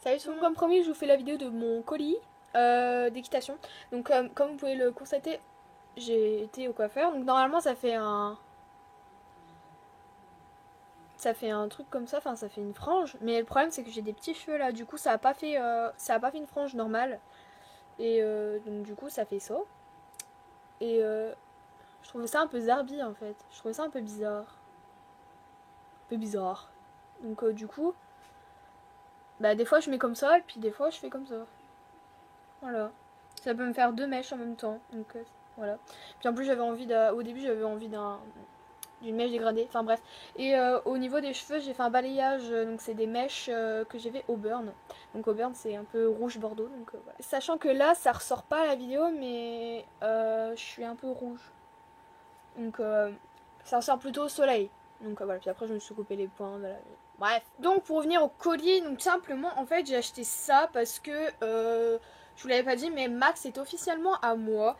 Salut tout le monde, comme promis, je vous fais la vidéo de mon colis d'équitation. Donc comme vous pouvez le constater, j'ai été au coiffeur. Donc normalement ça fait un truc comme ça, enfin ça fait une frange. Mais le problème c'est que j'ai des petits cheveux là, du coup ça a pas fait une frange normale. Et donc du coup ça fait ça. Et je trouvais ça un peu zarbi en fait. Je trouvais ça un peu bizarre. Un peu bizarre. Donc du coup, bah des fois je mets comme ça et puis des fois je fais comme ça. Voilà. Ça peut me faire deux mèches en même temps. Donc voilà. Puis en plus j'avais envie au début j'avais envie d'une mèche dégradée. Enfin bref. Et au niveau des cheveux j'ai fait un balayage. Donc c'est des mèches que j'ai fait au burn. Donc au burn c'est un peu rouge bordeaux. Donc voilà. Sachant que là ça ressort pas à la vidéo mais je suis un peu rouge. Donc ça ressort plutôt au soleil. Donc voilà. Puis après je me suis coupé les poings. Voilà. Bref. Donc pour revenir au collier, donc simplement en fait j'ai acheté ça parce que je vous l'avais pas dit mais Max est officiellement à moi.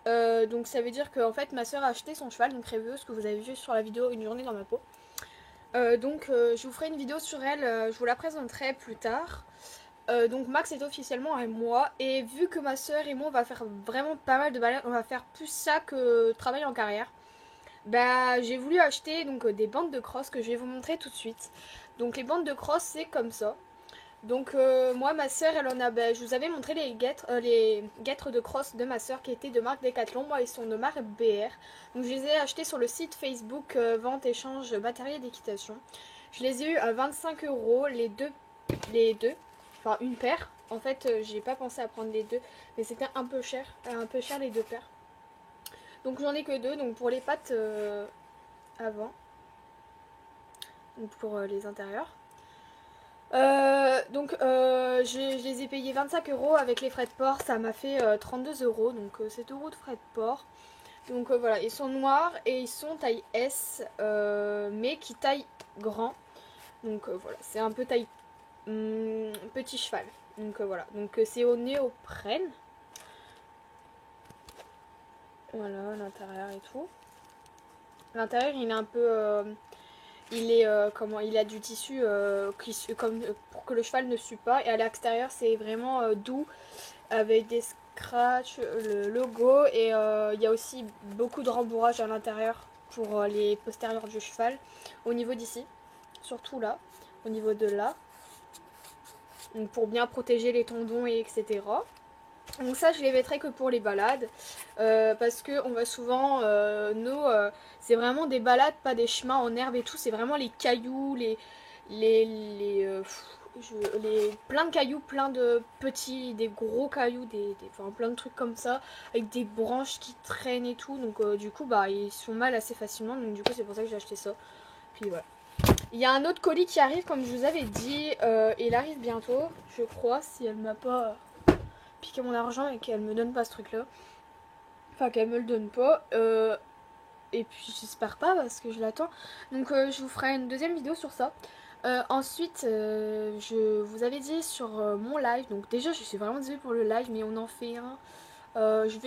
Donc ça veut dire que en fait ma soeur a acheté son cheval, donc Rêveuse, que vous avez vu sur la vidéo Une journée dans ma peau. Donc je vous ferai une vidéo sur elle, je vous la présenterai plus tard. Donc Max est officiellement à moi et vu que ma soeur et moi on va faire vraiment pas mal de balades, on va faire plus ça que travail en carrière. Bah j'ai voulu acheter donc des bandes de crosse que je vais vous montrer tout de suite. Donc les bandes de crosse c'est comme ça. Donc moi ma soeur elle en a, je vous avais montré les guêtres de crosse de ma soeur qui étaient de marque Decathlon, moi ils sont de marque BR. Donc je les ai achetés sur le site Facebook vente échange matériel d'équitation. Je les ai eu à 25 € les deux, enfin une paire. En fait j'ai pas pensé à prendre les deux mais c'était un peu cher les deux paires. Donc j'en ai que deux, donc pour les pattes avant, donc pour les intérieurs. Je les ai payés 25 € avec les frais de port, ça m'a fait 32 €, donc 7 € de frais de port. Donc voilà, ils sont noirs et ils sont taille S, mais qui taille grand. Donc voilà, c'est un peu taille petit cheval. Donc voilà, donc c'est au néoprène. Voilà l'intérieur et tout. L'intérieur il est un peu... il a du tissu pour que le cheval ne sue pas, et à l'extérieur c'est vraiment doux avec des scratchs, le logo, et il y a aussi beaucoup de rembourrage à l'intérieur pour les postérieurs du cheval au niveau d'ici, surtout là, au niveau de là, donc pour bien protéger les tendons et etc. Donc ça je les mettrai que pour les balades parce que on va souvent c'est vraiment des balades, pas des chemins en herbe et tout, c'est vraiment les cailloux, les plein de cailloux, plein de petits, des gros cailloux, enfin, plein de trucs comme ça avec des branches qui traînent et tout, donc du coup bah ils sont mal assez facilement, donc du coup c'est pour ça que j'ai acheté ça. Puis voilà. Il y a un autre colis qui arrive comme je vous avais dit, il arrive bientôt je crois, si elle m'a pas piquer mon argent et qu'elle me donne pas ce truc là, enfin qu'elle me le donne pas, et puis j'espère pas parce que je l'attends, donc je vous ferai une deuxième vidéo sur ça. Ensuite je vous avais dit sur mon live, donc déjà je suis vraiment désolée pour le live mais on en fait un.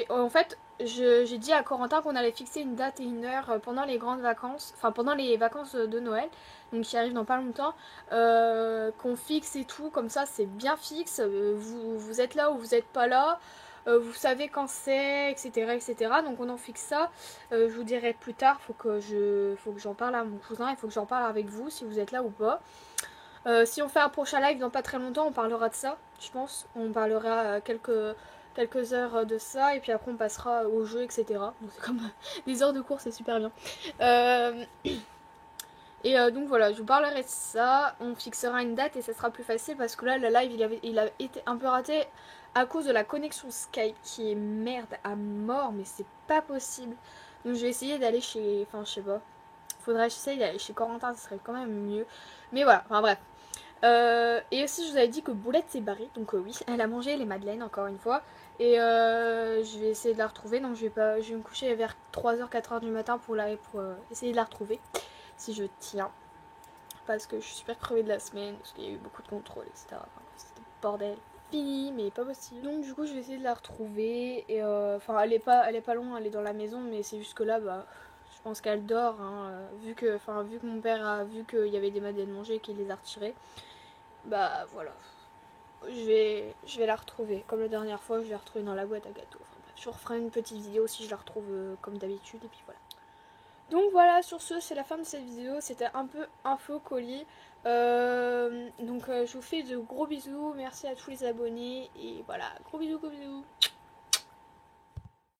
En fait j'ai dit à Corentin qu'on allait fixer une date et une heure pendant les grandes vacances, enfin pendant les vacances de Noël, donc qui arrivent dans pas longtemps, qu'on fixe et tout, comme ça c'est bien fixe, vous êtes là ou vous êtes pas là, vous savez quand c'est, etc., etc. Donc on en fixe ça, je vous dirai plus tard, faut que j'en parle à mon cousin, il faut que j'en parle avec vous si vous êtes là ou pas. Si on fait un prochain live dans pas très longtemps, on parlera de ça, je pense. On parlera quelques heures de ça, et puis après on passera au jeu, etc. Donc c'est comme des heures de cours, c'est super bien. Donc voilà, je vous parlerai de ça. On fixera une date et ça sera plus facile parce que là, le live il a été un peu raté à cause de la connexion Skype qui est merde à mort, mais c'est pas possible. Donc je vais essayer d'aller chez... Enfin, je sais pas. Faudrait que j'essaye d'aller chez Corentin, ce serait quand même mieux. Mais voilà, enfin bref. Et aussi je vous avais dit que Boulette s'est barrée, donc oui, elle a mangé les madeleines encore une fois. Et je vais essayer de la retrouver, donc je vais me coucher vers 3h, 4h du matin pour essayer de la retrouver, si je tiens. Parce que je suis super crevée de la semaine, parce qu'il y a eu beaucoup de contrôles, etc. Enfin, c'était bordel. Fini, mais pas possible. Donc du coup je vais essayer de la retrouver. Et enfin elle est pas loin, elle est dans la maison, mais c'est juste que là bah je pense qu'elle dort, hein, vu que mon père a vu qu'il y avait des madeleines mangées et qu'il les a retirées. Bah voilà. je vais la retrouver. Comme la dernière fois, je vais la retrouver dans la boîte à gâteaux. Enfin, bref, je referai une petite vidéo si je la retrouve comme d'habitude. Et puis voilà. Donc voilà, sur ce, c'est la fin de cette vidéo. C'était un peu info colis. Je vous fais de gros bisous. Merci à tous les abonnés. Et voilà, gros bisous, gros bisous.